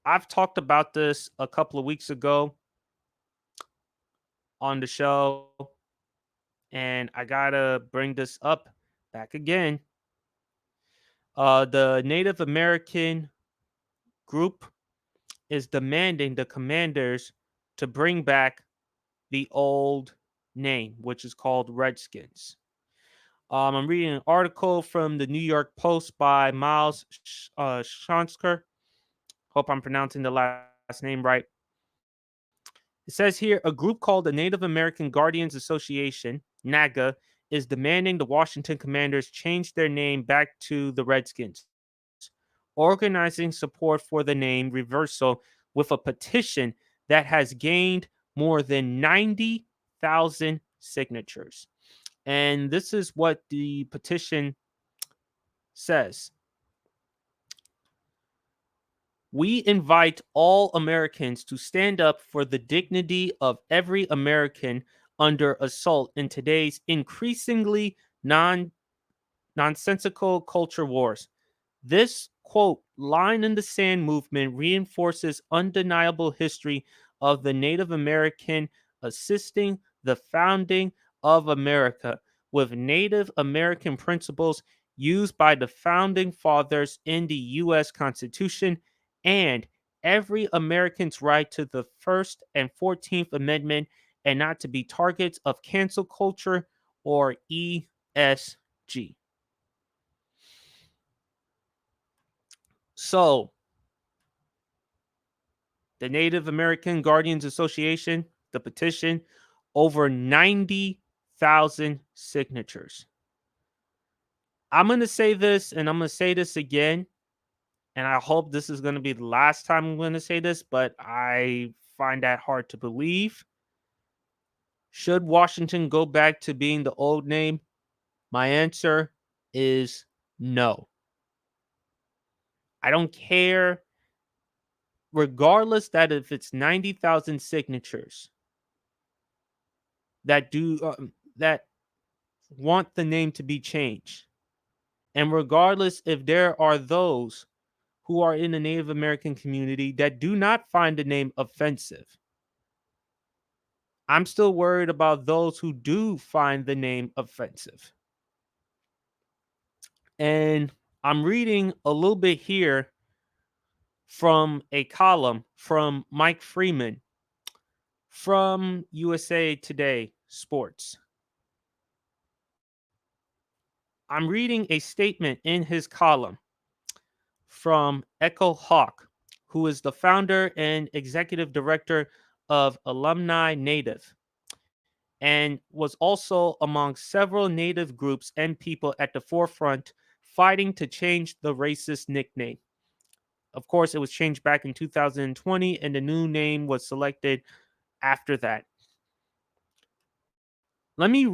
I've talked about this a couple of weeks ago on the show, and I gotta bring this up back again. The Native American group is demanding the commanders to bring back the old name, which is called Redskins. I'm reading an article from the New York Post by Miles Schonsker. Hope I'm pronouncing the last name right. It says here a group called the Native American Guardians Association, NAGA, is demanding the Washington Commanders change their name back to the Redskins, organizing support for the name reversal with a petition that has gained more than 90,000 signatures. And this is what the petition says. We invite all Americans to stand up for the dignity of every American under assault in today's increasingly nonsensical culture wars. This quote, line in the sand movement reinforces undeniable history of the Native American assisting the founding of America with Native American principles used by the founding fathers in the U.S. Constitution and every American's right to the First and 14th Amendment and not to be targets of cancel culture or ESG. So, the Native American Guardians Association, the petition, over 90,000 signatures. I'm going to say this and I'm going to say this again. And I hope this is going to be the last time I'm going to say this, but I find that hard to believe. Should Washington go back to being the old name? My answer is no. I don't care, regardless that if it's 90,000 signatures that want the name to be changed. And regardless if there are those who are in the Native American community that do not find the name offensive, I'm still worried about those who do find the name offensive. And I'm reading a little bit here from a column from Mike Freeman from USA Today Sports. I'm reading a statement in his column from Echo Hawk, who is the founder and executive director of Alumni Native and was also among several Native groups and people at the forefront fighting to change the racist nickname. Of course, it was changed back in 2020, and the new name was selected after that. Let me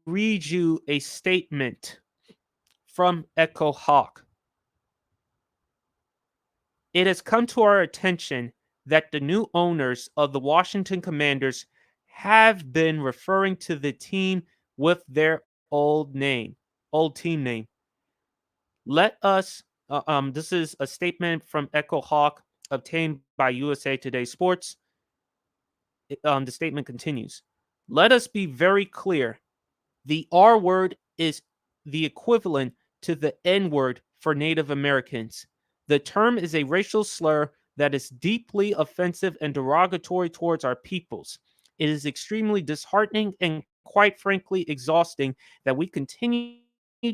read you a statement from Echo Hawk. It has come to our attention that the new owners of the Washington Commanders have been referring to the team with their old team name. Let us, this is a statement from Echo Hawk obtained by USA Today Sports. The statement continues. Let us be very clear. The R word is the equivalent to the N word for Native Americans. The term is a racial slur that is deeply offensive and derogatory towards our peoples. It is extremely disheartening and, quite frankly, exhausting that we continue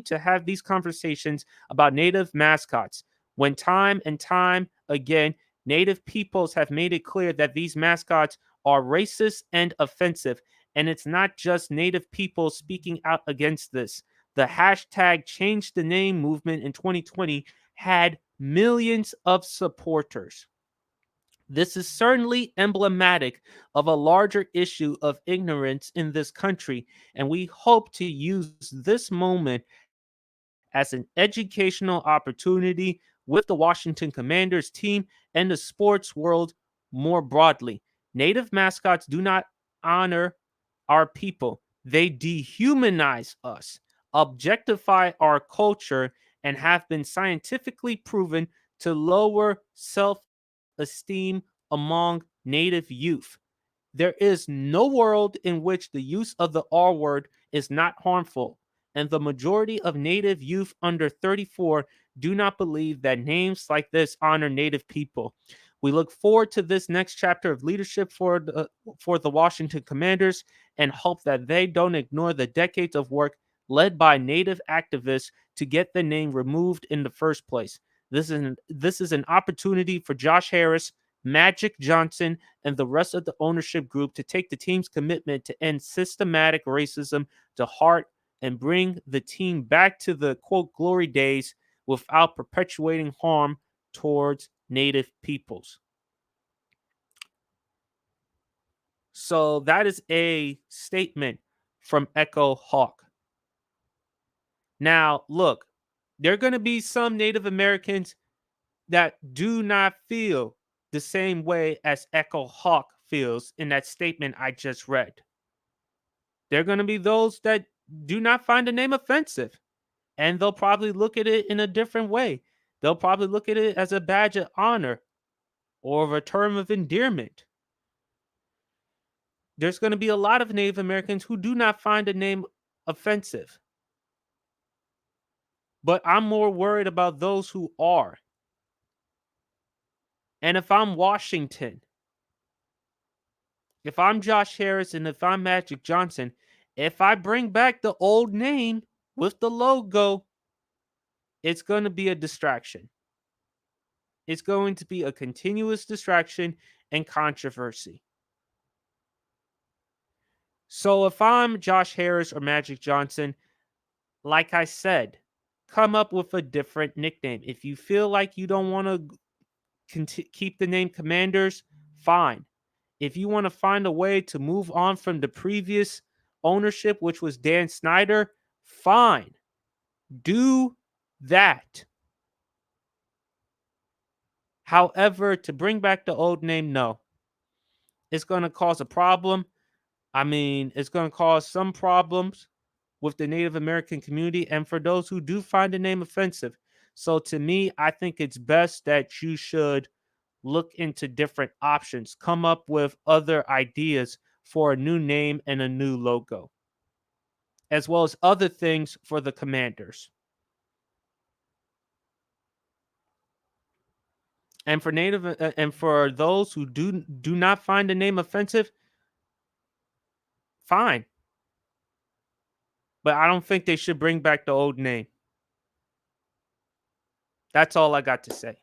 to have these conversations about Native mascots when time and time again, Native peoples have made it clear that these mascots are racist and offensive. And it's not just Native people speaking out against this. The hashtag Change the Name movement in 2020 had millions of supporters. This is certainly emblematic of a larger issue of ignorance in this country, and we hope to use this moment as an educational opportunity with the Washington Commanders team and the sports world more broadly. Native mascots do not honor our people, they dehumanize us, objectify our culture, and have been scientifically proven to lower self esteem among Native youth. There is no world in which the use of the R word is not harmful, and the majority of Native youth under 34 do not believe that names like this honor Native people. We look forward to this next chapter of leadership for the Washington Commanders and hope that they don't ignore the decades of work led by Native activists to get the name removed in the first place. This is an opportunity for Josh Harris, Magic Johnson, and the rest of the ownership group to take the team's commitment to end systematic racism to heart and bring the team back to the quote glory days without perpetuating harm towards Native peoples. So that is a statement from Echo Hawk. Now, look, there are going to be some Native Americans that do not feel the same way as Echo Hawk feels in that statement I just read. There are going to be those that do not find the name offensive, and they'll probably look at it in a different way. They'll probably look at it as a badge of honor or a term of endearment. There's going to be a lot of Native Americans who do not find the name offensive. But I'm more worried about those who are. And if I'm Washington, if I'm Josh Harris, and if I'm Magic Johnson, if I bring back the old name with the logo, it's going to be a distraction. It's going to be a continuous distraction and controversy. So if I'm Josh Harris or Magic Johnson, like I said, come up with a different nickname. If you feel like you don't want to keep the name Commanders, fine. If you want to find a way to move on from the previous ownership, which was Dan Snyder, fine. Do that. However, to bring back the old name, no. It's going to cause a problem. I mean, it's going to cause some problems with the Native American community and for those who do find the name offensive. So to me, I think it's best that you should look into different options, come up with other ideas for a new name and a new logo, as well as other things for the Commanders. And for and for those who do not find the name offensive, fine. But I don't think they should bring back the old name. That's all I got to say.